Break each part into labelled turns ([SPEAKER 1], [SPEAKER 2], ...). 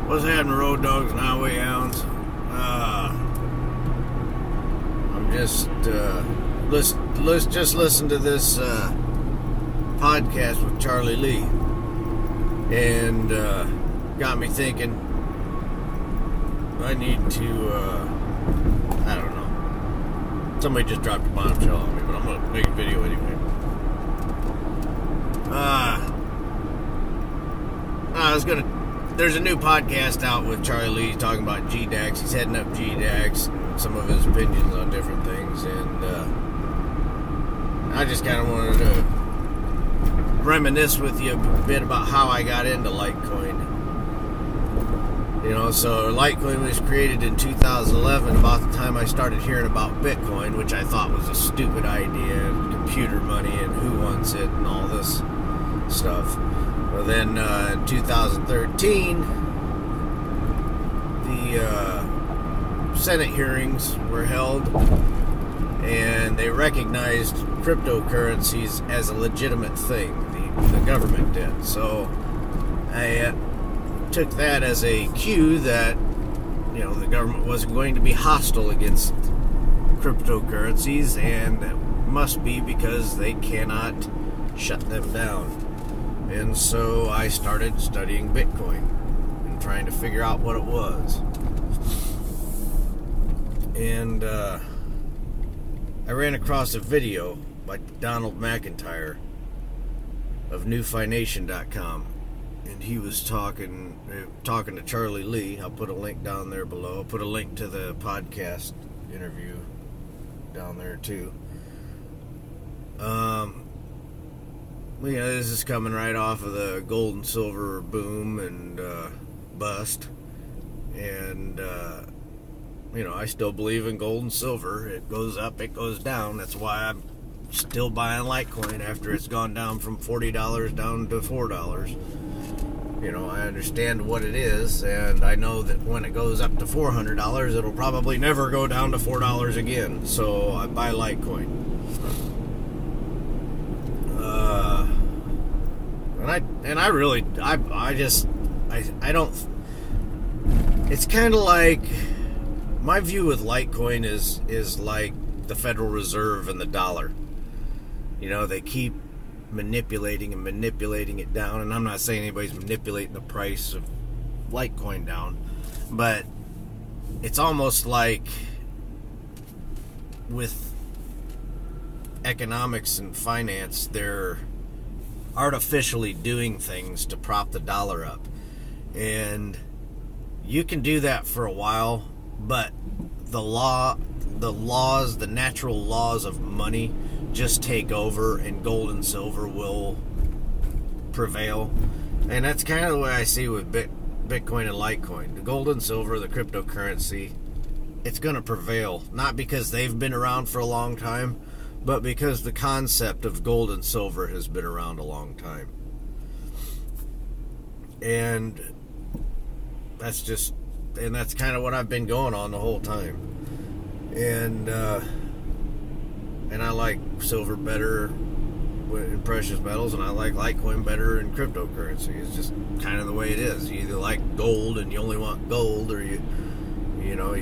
[SPEAKER 1] What's happening, road dogs and highway hounds? I'm just let's just listen to this podcast with Charlie Lee, and got me thinking. I need to I don't know. Somebody just dropped a bombshell on me, but I'm gonna make a video anyway. There's a new podcast out with Charlie Lee talking about GDAX. He's heading up GDAX and some of his opinions on different things. And I just kind of wanted to reminisce with you a bit about how I got into Litecoin. So Litecoin was created in 2011, about the time I started hearing about Bitcoin, which I thought was a stupid idea, and computer money, and who wants it, and all this stuff. Well, then in 2013, the Senate hearings were held, and they recognized cryptocurrencies as a legitimate thing. The government did. So I took that as a cue that the government wasn't going to be hostile against cryptocurrencies, and that must be because they cannot shut them down. And so I started studying Bitcoin and trying to figure out what it was. And I ran across a video by Donald McIntyre of newfination.com, and he was talking to Charlie Lee. I'll put a link down there below. I'll put a link to the podcast interview down there too. This is coming right off of the gold and silver boom and bust. And, I still believe in gold and silver. It goes up, it goes down. That's why I'm still buying Litecoin after it's gone down from $40 down to $4. I understand what it is, and I know that when it goes up to $400, it'll probably never go down to $4 again. So I buy Litecoin. I don't. It's kind of like my view with Litecoin is like the Federal Reserve and the dollar. They keep manipulating it down, and I'm not saying anybody's manipulating the price of Litecoin down, but it's almost like with economics and finance, they're artificially doing things to prop the dollar up. And you can do that for a while, but the natural laws of money just take over, and gold and silver will prevail. And that's kind of the way I see with Bitcoin and Litecoin. The gold and silver, the cryptocurrency, it's going to prevail. Not because they've been around for a long time, but because the concept of gold and silver has been around a long time. And that's kind of what I've been going on the whole time. And I like silver better in precious metals, and I like Litecoin better in cryptocurrency. It's just kind of the way it is. You either like gold and you only want gold, or you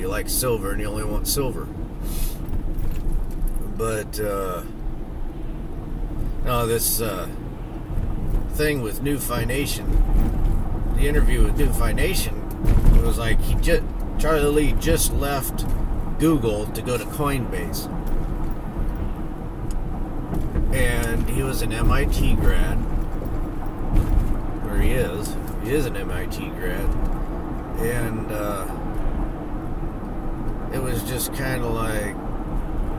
[SPEAKER 1] like silver and you only want silver. But this thing with newfination, the interview with newfination, it was like Charlie Lee just left Google to go to Coinbase, and he was an MIT grad, or he is an MIT grad, and it was just kind of like,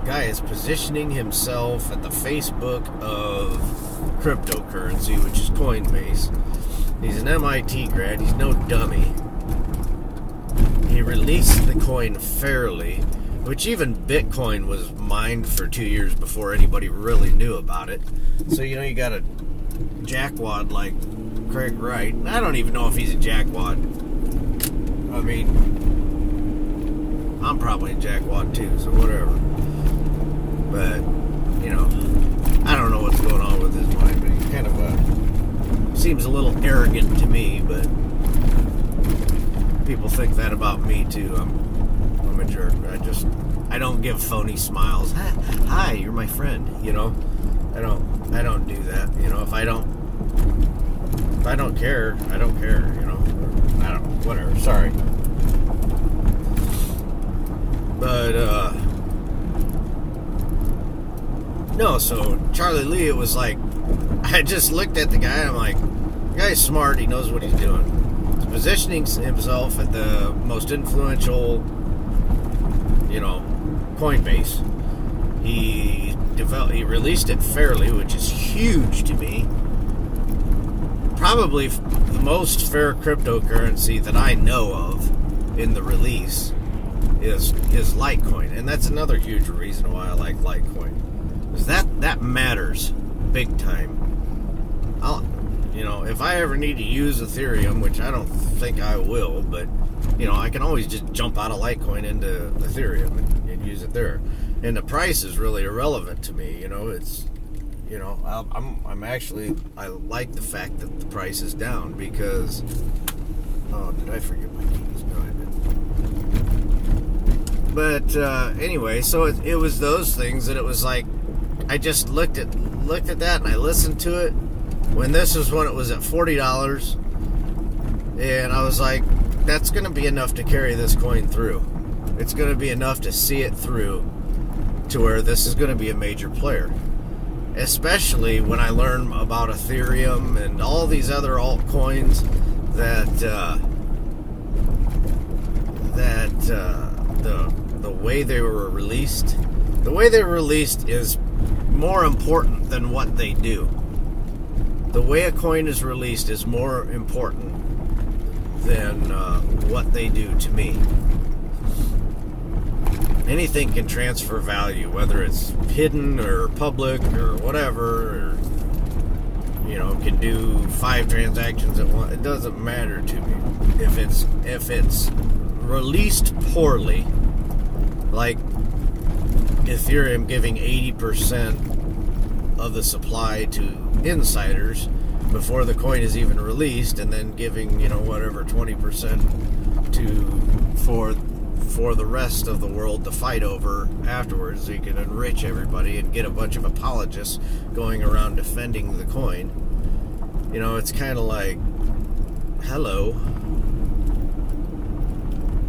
[SPEAKER 1] guy is positioning himself at the Facebook of cryptocurrency, which is Coinbase. He's an MIT grad. He's no dummy. He released the coin fairly, which even Bitcoin was mined for 2 years before anybody really knew about it. So, you got a jackwad like Craig Wright. I don't even know if he's a jackwad. I mean, I'm probably a jackwad too, so whatever. But, I don't know what's going on with his mind, but he kind of seems a little arrogant to me, but people think that about me too. I'm a jerk. I don't give phony smiles. Hi, you're my friend. You know, I don't do that. You know, if I don't care, I don't care. You know, I don't. Whatever. Sorry. But no. So Charlie Lee, it was like I just looked at the guy and I'm like, the guy's smart. He knows what he's doing. He's positioning himself at the most influential, you know, Coinbase. He released it fairly, which is huge to me. Probably the most fair cryptocurrency that I know of in the release is Litecoin, and that's another huge reason why I like Litecoin. Is that matters big time. You know, if I ever need to use Ethereum, which I don't think I will, but you know, I can always just jump out of Litecoin into Ethereum and use it there. And the price is really irrelevant to me. You know, it's, you know, I like the fact that the price is down because, oh, did I forget my keys? No, I didn't. But anyway, so it was those things that it was like, I just looked at that and I listened to it when this was when it was at $40, and I was like, that's going to be enough to carry this coin through. It's going to be enough to see it through to where this is going to be a major player. Especially when I learn about Ethereum and all these other altcoins that the way they were released, is more important than what they do. The way a coin is released is more important than what they do to me. Anything can transfer value, whether it's hidden or public or whatever, or, you know, can do 5 transactions at once. It doesn't matter to me. If it's released poorly, like Ethereum giving 80% of the supply to insiders before the coin is even released, and then giving, you know, whatever 20% for the rest of the world to fight over afterwards, so you can enrich everybody and get a bunch of apologists going around defending the coin. You know, it's kind of like, hello,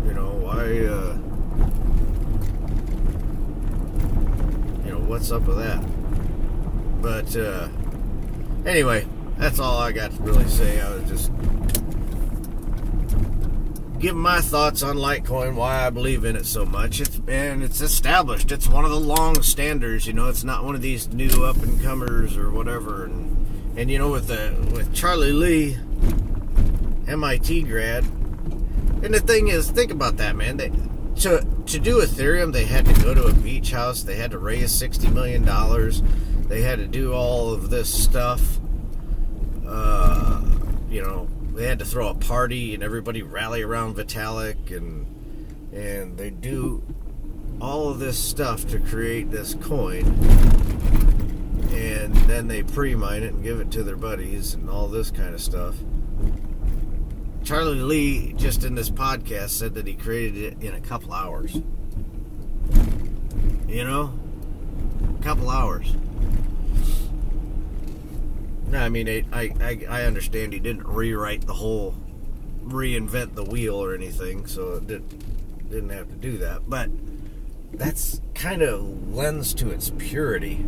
[SPEAKER 1] you know, why, you know, what's up with that? But anyway, that's all I got to really say. I was just giving my thoughts on Litecoin, why I believe in it so much. It's established. It's one of the long standards. You know, it's not one of these new up and comers or whatever. And you know, with Charlie Lee, MIT grad. And the thing is, think about that, man. To do Ethereum, they had to go to a beach house. They had to raise $60 million. They had to do all of this stuff. You know, they had to throw a party and everybody rally around Vitalik, and they do all of this stuff to create this coin, and then they pre-mine it and give it to their buddies and all this kind of stuff. Charlie Lee, just in this podcast, said that he created it in a couple hours. You know? A couple hours. I mean, I understand he didn't reinvent the wheel or anything, so it didn't have to do that. But that's kind of lends to its purity.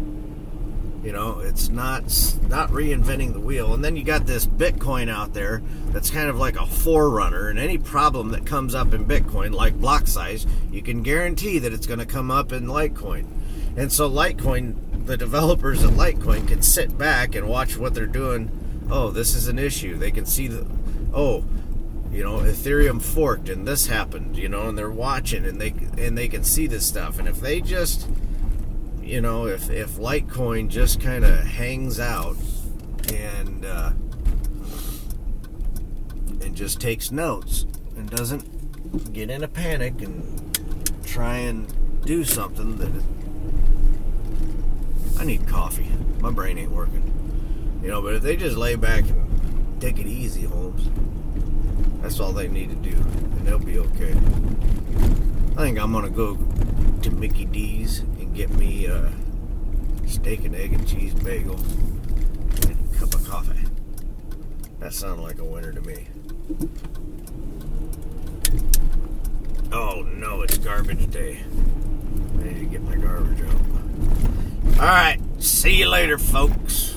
[SPEAKER 1] You know, it's not reinventing the wheel. And then you got this Bitcoin out there that's kind of like a forerunner, and any problem that comes up in Bitcoin, like block size, you can guarantee that it's going to come up in Litecoin. And so Litecoin, the developers of Litecoin can sit back and watch what they're doing. Oh, this is an issue. They can see you know, Ethereum forked and this happened, you know, and they're watching and they can see this stuff. And if they just, you know, if Litecoin just kind of hangs out and just takes notes and doesn't get in a panic and try and do something that I need coffee. My brain ain't working. You know, but if they just lay back and take it easy, Holmes, That's all they need to do, and they'll be okay. I think I'm gonna go to Mickey D's and get me a steak and egg and cheese bagel and a cup of coffee. That sounded like a winner to me. Oh no, it's garbage day. I need to get my garbage out. Alright, see you later, folks.